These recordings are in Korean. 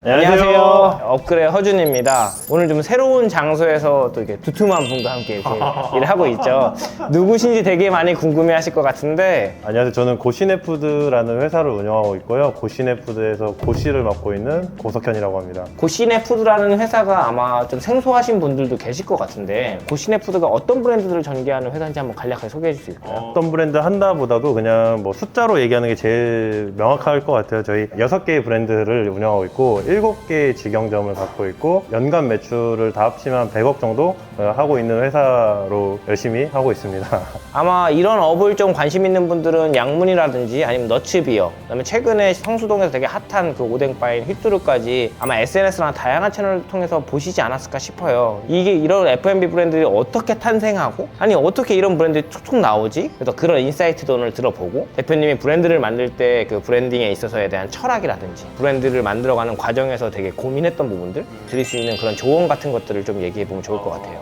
안녕하세요. 업그레이드 허준입니다. 오늘 좀 새로운 장소에서 또 이렇게 두툼한 분과 함께 이렇게 일을 하고 있죠. 누구신지 되게 많이 궁금해 하실 것 같은데. 안녕하세요. 저는 고시네푸드라는 회사를 운영하고 있고요. 고시네푸드에서 고시를 맡고 있는 고석현이라고 합니다. 고시네푸드라는 회사가 아마 좀 생소하신 분들도 계실 것 같은데, 고시네푸드가 어떤 브랜드들을 전개하는 회사인지 한번 간략하게 소개해 줄 수 있을까요? 어떤 브랜드 한다보다도 그냥 뭐 숫자로 얘기하는 게 제일 명확할 것 같아요. 저희 6개의 브랜드를 운영하고 있고 7개의 직영점을 갖고 있고 연간 매출을 다 합치면 100억 정도 하고 있는 회사로 열심히 하고 있습니다. 아마 이런 업을 좀 관심 있는 분들은 양문이라든지 아니면 너츠비어, 그다음에 최근에 성수동에서 되게 핫한 그 오뎅바인 휘뚜루까지 아마 SNS나 다양한 채널을 통해서 보시지 않았을까 싶어요. 이게 이런 F&B 브랜드들이 어떻게 탄생하고, 아니 어떻게 이런 브랜드들이 툭툭 나오지? 그래서 그런 인사이트도 오늘 들어보고, 대표님이 브랜드를 만들 때 그 브랜딩에 있어서에 대한 철학이라든지 브랜드를 만들어가는 과정에서 되게 고민했던 부분들, 드릴 수 있는 그런 조언 같은 것들을 좀 얘기해 보면 좋을 것 같아요.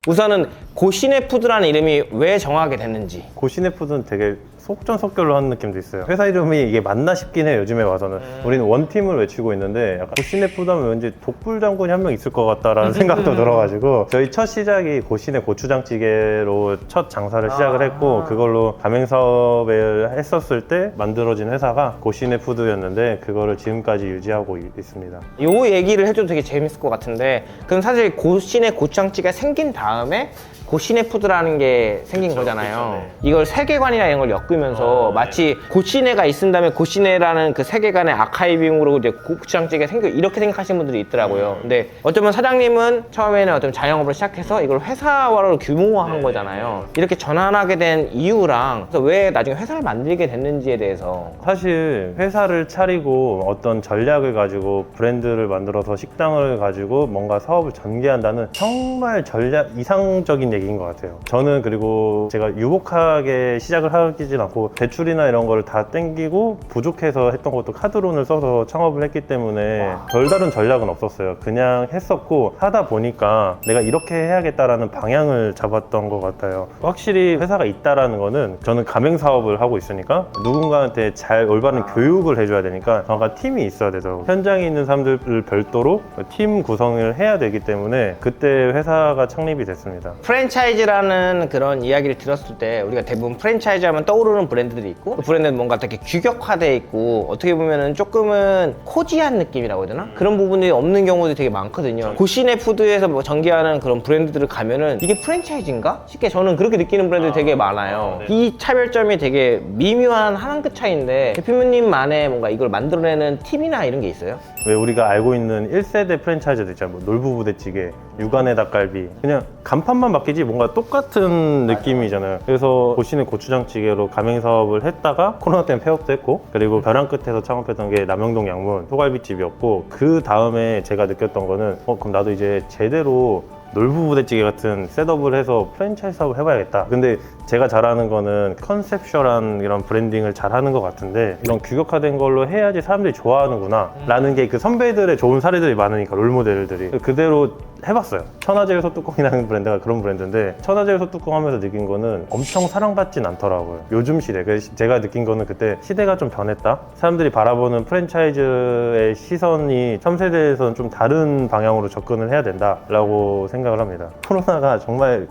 우선은 고시네푸드라는 이름이 왜 정하게 됐는지. 고시네푸드는 되게 속전속결로 하는 느낌도 있어요. 회사 이름이 이게 맞나 싶긴 해요. 요즘에 와서는 우리는 원팀을 외치고 있는데 약간 고시네푸드 하면 왠지 독불장군이 한 명 있을 것 같다라는 생각도 들어가지고 저희 첫 시작이 고시네 고추장찌개로 첫 장사를 시작을 했고, 그걸로 가맹사업을 했었을 때 만들어진 회사가 고시네푸드였는데 그거를 지금까지 유지하고 있습니다. 요 얘기를 해줘도 되게 재밌을 것 같은데, 그럼 사실 고시네 고추장찌개가 생긴 다음에 고시네푸드라는 게 생긴 거잖아요. 이걸 세계관이나 이런 걸 엮으면서 마치 고시네가 있은 다음에 고시네라는 그 세계관의 아카이빙으로 이제 고추장찌개가 생겨, 이렇게 생각하시는 분들이 있더라고요. 근데 어쩌면 사장님은 처음에는 어떤 자영업을 시작해서 이걸 회사화로 규모화한 거잖아요. 이렇게 전환하게 된 이유랑 그래서 왜 나중에 회사를 만들게 됐는지에 대해서. 사실 회사를 차리고 어떤 전략을 가지고 브랜드를 만들어서 식당을 가지고 뭔가 사업을 전개한다는 정말 전략 이상적인 얘기인 것 같아요. 저는 그리고 제가 유복하게 시작을 하진 않고 대출이나 이런 거를 다 땡기고 부족해서 했던 것도 카드론을 써서 창업을 했기 때문에 별다른 전략은 없었어요. 그냥 했었고 하다 보니까 내가 이렇게 해야겠다라는 방향을 잡았던 것 같아요. 확실히 회사가 있다라는 거는, 저는 가맹 사업을 하고 있으니까 누군가한테 잘 올바른 교육을 해줘야 되니까 정확한 팀이 있어야 되더라고요. 현장에 있는 사람들을 별도로 팀 구성을 해야 되기 때문에 그때 회사가 창립이 됐습니다. 프랜차이즈라는 그런 이야기를 들었을 때 우리가 대부분 프랜차이즈 하면 떠오르는 브랜드들이 있고, 그 브랜드는 뭔가 되게 규격화되어 있고 어떻게 보면은 조금은 코지한 느낌이라고 해야 되나? 그런 부분이 없는 경우도 되게 많거든요. 고시네푸드에서 뭐 전개하는 그런 브랜드들을 가면은 이게 프랜차이즈인가? 쉽게 저는 그렇게 느끼는 브랜드들이 되게 많아요. 이 차별점이 되게 미묘한 한 끗 차이인데, 대표님만의 뭔가 이걸 만들어내는 팀이나 이런 게 있어요? 왜 우리가 알고 있는 1세대 프랜차이즈들 있잖아요. 뭐 놀부부대찌개, 육안의 닭갈비, 그냥 간판만 바뀌지 뭔가 똑같은 느낌이잖아요. 그래서 고시네 고추장찌개로 가맹사업을 했다가 코로나 때문에 폐업도 했고, 그리고 벼랑 끝에서 창업했던 게 남영동 양문 소갈비집이었고, 그 다음에 제가 느꼈던 거는 그럼 나도 이제 제대로 놀부부대찌개 같은 셋업을 해서 프랜차이즈 사업을 해봐야겠다. 근데 제가 잘하는 거는 컨셉슈얼한 이런 브랜딩을 잘하는 것 같은데, 이런 규격화된 걸로 해야지 사람들이 좋아하는구나 라는 게 그 선배들의 좋은 사례들이 많으니까, 롤모델들이 그대로 해봤어요. 천하제일 소뚜껑이라는 브랜드가 그런 브랜드인데, 천하제일 소뚜껑 하면서 느낀 거는 엄청 사랑받진 않더라고요. 요즘 시대, 제가 느낀 거는 그때 시대가 좀 변했다, 사람들이 바라보는 프랜차이즈의 시선이 3세대에서는 좀 다른 방향으로 접근을 해야 된다라고 생각을 합니다. 코로나가 정말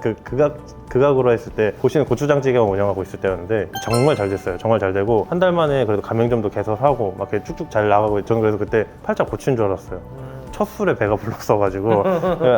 극악으로 했을 때 고시는 고추장찌개만 운영하고 있을 때였는데 정말 잘 됐어요. 정말 잘 되고 한 달 만에 그래도 가맹점도 개설하고 막 이렇게 쭉쭉 잘 나가고, 저는 그래서 그때 팔짝 고친 줄 알았어요. 첫 술에 배가 불렀어가지고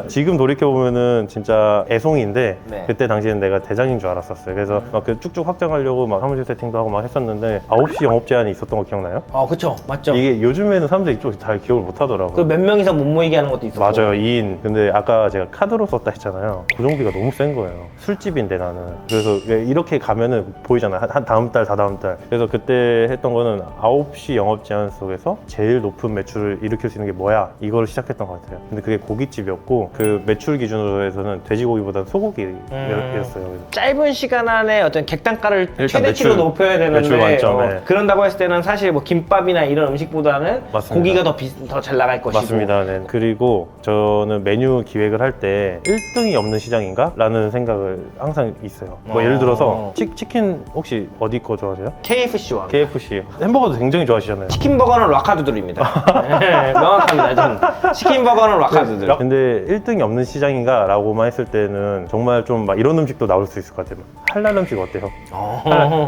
지금 돌이켜보면은 진짜 애송인데, 네. 그때 당시에는 내가 대장인 줄 알았었어요. 그래서 막 쭉쭉 확장하려고 막 사무실 세팅도 하고 막 했었는데 9시 영업 제한이 있었던 거 기억나요? 그쵸, 맞죠. 이게 요즘에는 사람들이 좀 잘 기억을 못 그 하더라고요. 몇 명이서 못 모이게 하는 것도 있었고. 맞아요, 2인. 근데 아까 제가 카드로 썼다 했잖아요. 고정비가 너무 센 거예요. 술집인데 나는. 그래서 이렇게 가면은 보이잖아요. 한 다음 달, 다다음 달. 그래서 그때 했던 거는 9시 영업 제한 속에서 제일 높은 매출을 일으킬 수 있는 게 뭐야? 이걸 시작했던 것 같아요. 근데 그게 고깃집이었고 그 매출 기준으로 해서는 돼지고기보다는 소고기였어요. 짧은 시간 안에 어떤 객단가를 일단 최대치로 매출, 높여야 되는데 매출 만점, 네. 그런다고 했을 때는 사실 뭐 김밥이나 이런 음식보다는 맞습니다. 고기가 더 잘 나갈 것이고. 맞습니다. 네. 그리고 저는 메뉴 기획을 할 때 1등이 없는 시장인가? 라는 생각을 항상 있어요. 뭐 예를 들어서 치킨 혹시 어디 거 좋아하세요? KFC와 KFC. 햄버거도 굉장히 좋아하시잖아요. 치킨버거는 락카두들입니다. 네, 명확합니다. 전 치킨버거는 락카두들. 근데 1등이 없는 시장인가? 라고만 했을 때는 정말 좀 막 이런 음식도 나올 수 있을 것 같아요. 할랄 음식 어때요?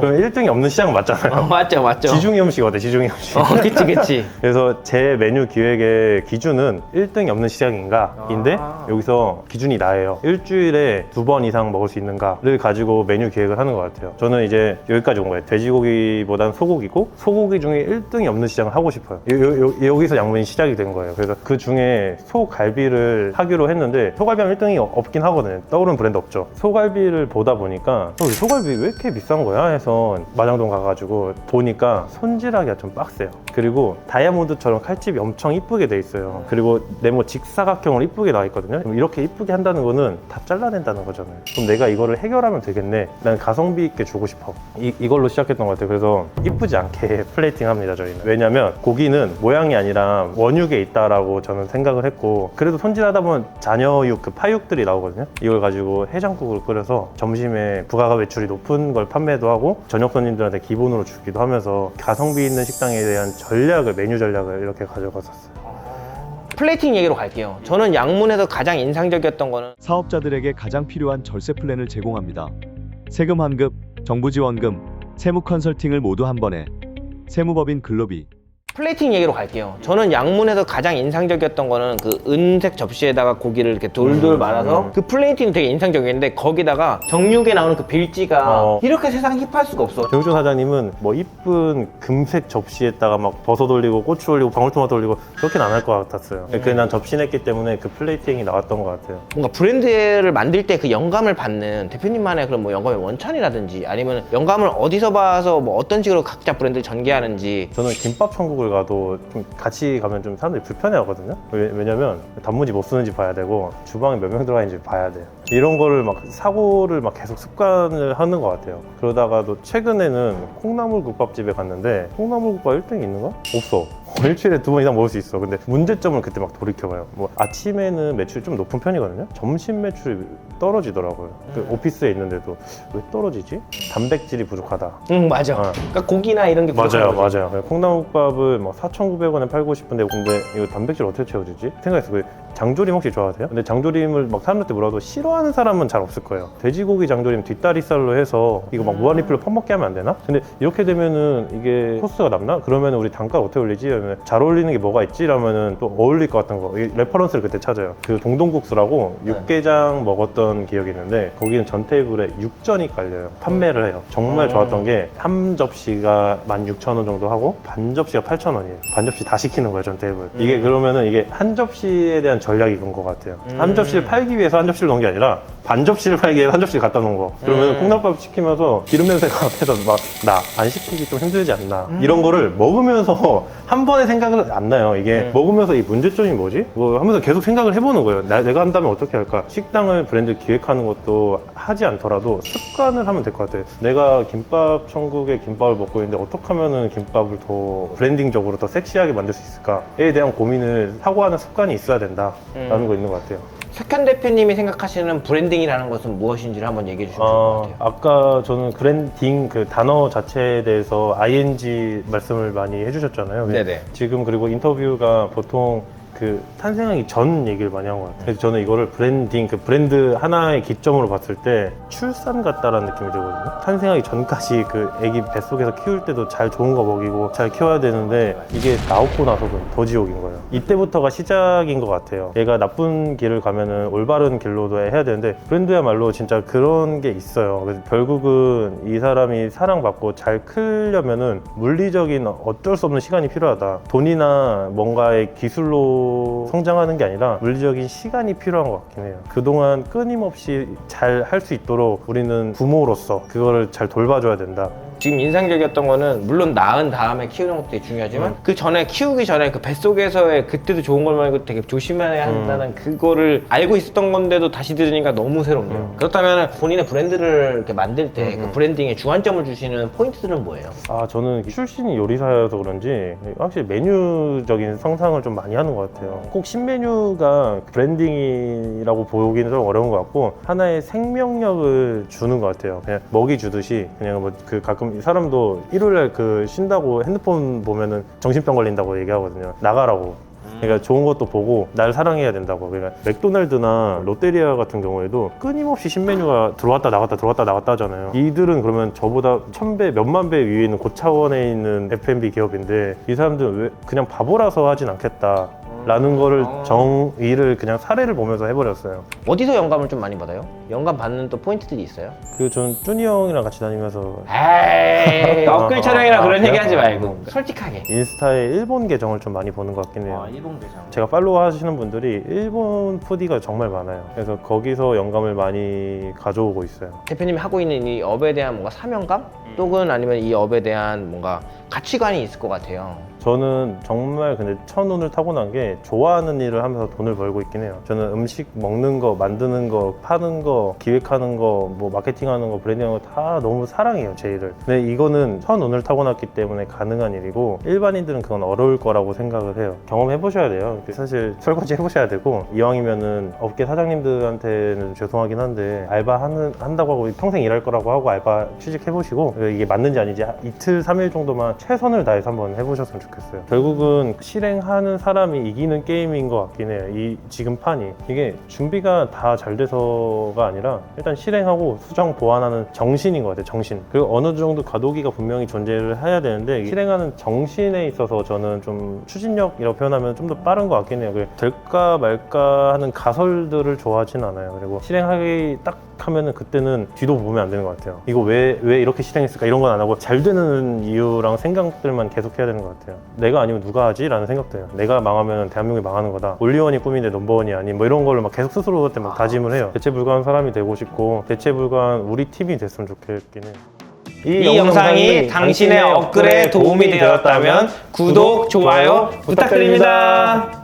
그럼 1등이 없는 시장은 맞잖아요. 맞죠, 맞죠. 지중해 음식 어때? 지중해 음식. 그치, 그치. 그래서 제 메뉴 기획의 기준은 1등이 없는 시장인가인데 여기서 기준이 나예요. 일주일에 2번 이상 먹을 수 있는가를 가지고 메뉴 기획을 하는 것 같아요. 저는 이제 여기까지 온 거예요. 돼지고기보단 소고기고 소고기 중에 1등이 없는 시장을 하고 싶어요. 여기서 양문이 시작이 된 거예요. 그래서 그 중에 소갈비를 하기로 했는데 소갈비 하면 1등이 없긴 하거든요. 떠오르는 브랜드 없죠. 소갈비를 보다 보니까 소갈비 왜 이렇게 비싼 거야? 해서 마장동 가가지고 보니까 손질하기가 좀 빡세요. 그리고 다이아몬드처럼 칼집이 엄청 이쁘게 돼 있어요. 그리고 네모 직사각형으로 이쁘게 나와 있거든요. 이렇게 이쁘게 한다는 거는 다 잘라낸다는 거잖아요. 그럼 내가 이거를 해결하면 되겠네. 난 가성비 있게 주고 싶어. 이걸로 시작했던 것 같아요. 그래서 이쁘지 않게 플레이팅 합니다, 저희는. 왜냐면 고기는 모양이 아니라 원육에 있다라고 저는 생각을 했고, 그래도 손질하다 보면 잔여육, 그 파육들이 나오거든요. 이걸 가지고 해장국을 끓여서 점심에 부가가 매출이 높은 걸 판매도 하고 저녁 손님들한테 기본으로 주기도 하면서 가성비 있는 식당에 대한 전략을, 메뉴 전략을 이렇게 가져갔었어요. 플레이팅 얘기로 갈게요. 저는 양문에서 가장 인상적이었던 거는 사업자들에게 가장 필요한 절세 플랜을 제공합니다. 세금 환급, 정부 지원금, 세무 컨설팅을 모두 한 번에. 세무법인 글로비. 플레이팅 얘기로 갈게요. 저는 양문에서 가장 인상적이었던 거는 그 은색 접시에다가 고기를 이렇게 돌돌 말아서 그 플레이팅이 되게 인상적이었는데 거기다가 정육에 나오는 그 빌지가 이렇게 세상 힙할 수가 없어. 정육점 사장님은 뭐 이쁜 금색 접시에다가 막 버섯 올리고 고추 올리고 방울토마토 올리고 그렇게는 안 할 것 같았어요. 그냥 난 접시냈기 때문에 그 플레이팅이 나왔던 것 같아요. 뭔가 브랜드를 만들 때 그 영감을 받는 대표님만의 그런 뭐 영감의 원천이라든지 아니면 영감을 어디서 봐서 뭐 어떤 식으로 각자 브랜드를 전개하는지. 저는 김밥 천국을 가도 좀 같이 가면 좀 사람들이 불편해하거든요. 왜냐면 단무지 못 쓰는지 봐야 되고 주방에 몇 명 들어가 있는지 봐야 돼요. 이런 거를 막 사고를 막 계속 습관을 하는 것 같아요. 그러다가도 최근에는 콩나물국밥집에 갔는데 콩나물국밥 1등이 있는가? 없어. 일주일에 2번 이상 먹을 수 있어. 근데 문제점을 그때 막 돌이켜봐요. 뭐 아침에는 매출이 좀 높은 편이거든요. 점심 매출이 떨어지더라고요. 그 오피스에 있는데도 왜 떨어지지? 단백질이 부족하다. 맞아. 그러니까 고기나 이런 게 맞아요, 부족한 거지. 맞아요. 콩나물국밥을 뭐 4,900원에 팔고 싶은데 근데 이거 단백질 어떻게 채워주지? 생각했어요. 장조림 혹시 좋아하세요? 근데 장조림을 막 사람들한테 물어도 싫어하는 사람은 잘 없을 거예요. 돼지고기 장조림 뒷다리살로 해서 이거 막 무한리필로 퍼먹게 하면 안 되나? 근데 이렇게 되면은 이게 코스가 남나? 그러면은 우리 단가 어떻게 올리지? 그러면 잘 어울리는 게 뭐가 있지? 라면은 또 어울릴 것 같은 거. 이 레퍼런스를 그때 찾아요. 그 동동국수라고 육개장 먹었던 기억이 있는데 거기는 전 테이블에 육전이 깔려요. 판매를 해요. 정말 좋았던 게 한 접시가 16,000원 정도 하고 반 접시가 8,000원이에요. 반 접시 다 시키는 거예요, 전 테이블. 이게 그러면은 이게 한 접시에 대한 전략이 그런 것 같아요. 한 접시를 팔기 위해서 한 접시를 넣은 게 아니라 반 접시를 팔기 위해서 한 접시를 갖다 놓은 거. 그러면 콩나물밥 시키면서 기름 냄새가 앞에서 막 나 안 시키기 좀 힘들지 않나. 이런 거를 먹으면서 한 번에 생각을 안 나요. 이게 먹으면서 이 문제점이 뭐지? 뭐 하면서 계속 생각을 해보는 거예요. 내가 한다면 어떻게 할까? 식당을 브랜드 기획하는 것도 하지 않더라도 습관을 하면 될 것 같아요. 내가 김밥 천국에 김밥을 먹고 있는데 어떻게 하면은 김밥을 더 브랜딩적으로 더 섹시하게 만들 수 있을까에 대한 고민을 하고 하는 습관이 있어야 된다라는 거 있는 것 같아요. 석현 대표님이 생각하시는 브랜딩이라는 것은 무엇인지를 한번 얘기해 주시면 좋을 것 같아요. 아까 저는 브랜딩 그 단어 자체에 대해서 ing 말씀을 많이 해주셨잖아요. 네네. 지금 그리고 인터뷰가 보통 그 탄생하기 전 얘기를 많이 한 것 같아요. 그래서 저는 이거를 브랜딩, 그 브랜드 하나의 기점으로 봤을 때 출산 같다라는 느낌이 들거든요. 탄생하기 전까지 그 애기 뱃속에서 키울 때도 잘 좋은 거 먹이고 잘 키워야 되는데 이게 나오고 나서는 더 지옥인 거예요. 이때부터가 시작인 것 같아요. 얘가 나쁜 길을 가면은 올바른 길로도 해야 되는데 브랜드야말로 진짜 그런 게 있어요. 그래서 결국은 이 사람이 사랑받고 잘 크려면은 물리적인 어쩔 수 없는 시간이 필요하다. 돈이나 뭔가의 기술로 성장하는 게 아니라 물리적인 시간이 필요한 것 같긴 해요. 그동안 끊임없이 잘 할 수 있도록 우리는 부모로서 그거를 잘 돌봐줘야 된다. 지금 인상적이었던 거는 물론 낳은 다음에 키우는 것도 되게 중요하지만 그 전에 키우기 전에 그 뱃속에서의 그때도 좋은 걸 말고 되게 조심해야 한다는 그거를 알고 있었던 건데도 다시 들으니까 너무 새롭네요. 그렇다면 본인의 브랜드를 이렇게 만들 때 그 브랜딩에 주안점을 주시는 포인트들은 뭐예요? 아, 저는 출신이 요리사여서 그런지 확실히 메뉴적인 상상을 좀 많이 하는 것 같아요. 꼭 신메뉴가 브랜딩이라고 보기는 좀 어려운 것 같고 하나의 생명력을 주는 것 같아요. 그냥 먹이 주듯이 그냥 뭐 그 가끔 사람도 일요일날 그 쉰다고 핸드폰 보면은 정신병 걸린다고 얘기하거든요. 나가라고. 그러니까 좋은 것도 보고 날 사랑해야 된다고. 그러니까 맥도날드나 롯데리아 같은 경우에도 끊임없이 신메뉴가 들어왔다 나갔다 들어왔다 나갔다 하잖아요. 이들은 그러면 저보다 1000배 몇만 배 위에 있는 고차원에 있는 F&B 기업인데 이 사람들은 왜 그냥 바보라서 하진 않겠다 라는 거를 정의를 그냥 사례를 보면서 해버렸어요. 어디서 영감을 좀 많이 받아요? 영감 받는 또 포인트들이 있어요? 그 전 쭈니 형이랑 같이 다니면서 에이 엇글 촬영이라 그런 얘기 하지 그래요? 말고 솔직하게. 인스타에 일본 계정을 좀 많이 보는 것 같긴 해요. 일본 계정. 제가 팔로우 하시는 분들이 일본 푸디가 정말 많아요. 그래서 거기서 영감을 많이 가져오고 있어요. 대표님이 하고 있는 이 업에 대한 뭔가 사명감? 또는 아니면 이 업에 대한 뭔가 가치관이 있을 것 같아요. 저는 정말 근데 천운을 타고난 게 좋아하는 일을 하면서 돈을 벌고 있긴 해요. 저는 음식 먹는 거, 만드는 거, 파는 거, 기획하는 거, 뭐 마케팅하는 거, 브랜딩하는 거 다 너무 사랑해요, 제 일을. 근데 이거는 천운을 타고났기 때문에 가능한 일이고 일반인들은 그건 어려울 거라고 생각을 해요. 경험해 보셔야 돼요. 사실 설거지 해보셔야 되고 이왕이면은 업계 사장님들한테는 죄송하긴 한데 한다고 하고 평생 일할 거라고 하고 알바 취직해 보시고 이게 맞는지 아닌지 이틀, 3일 정도만 최선을 다해서 한번 해보셨으면 좋겠어요. 결국은 실행하는 사람이 이기는 게임인 것 같긴 해요. 이 지금 판이 이게 준비가 다 잘 돼서가 아니라 일단 실행하고 수정 보완하는 정신인 것 같아요. 정신. 그리고 어느 정도 가도기가 분명히 존재를 해야 되는데 실행하는 정신에 있어서 저는 좀 추진력이라고 표현하면 좀 더 빠른 것 같긴 해요. 될까 말까 하는 가설들을 좋아하진 않아요. 그리고 실행하기 딱 하면은 그때는 뒤도 보면 안 되는 것 같아요. 이거 왜 이렇게 실행했을까 이런 건 안 하고 잘 되는 이유랑 생각들만 계속 해야 되는 것 같아요. 내가 아니면 누가 하지? 라는 생각돼요. 내가 망하면 대한민국이 망하는 거다. 올리원이 꿈인데 넘버원이 아닌 뭐 이런 걸로 막 계속 스스로한테 막 다짐을 해요. 대체 불가한 사람이 되고 싶고 대체 불가한 우리 팀이 됐으면 좋겠긴 해요. 이 영상이 당신의 업글에 도움이 되었다면 구독, 좋아요 부탁드립니다.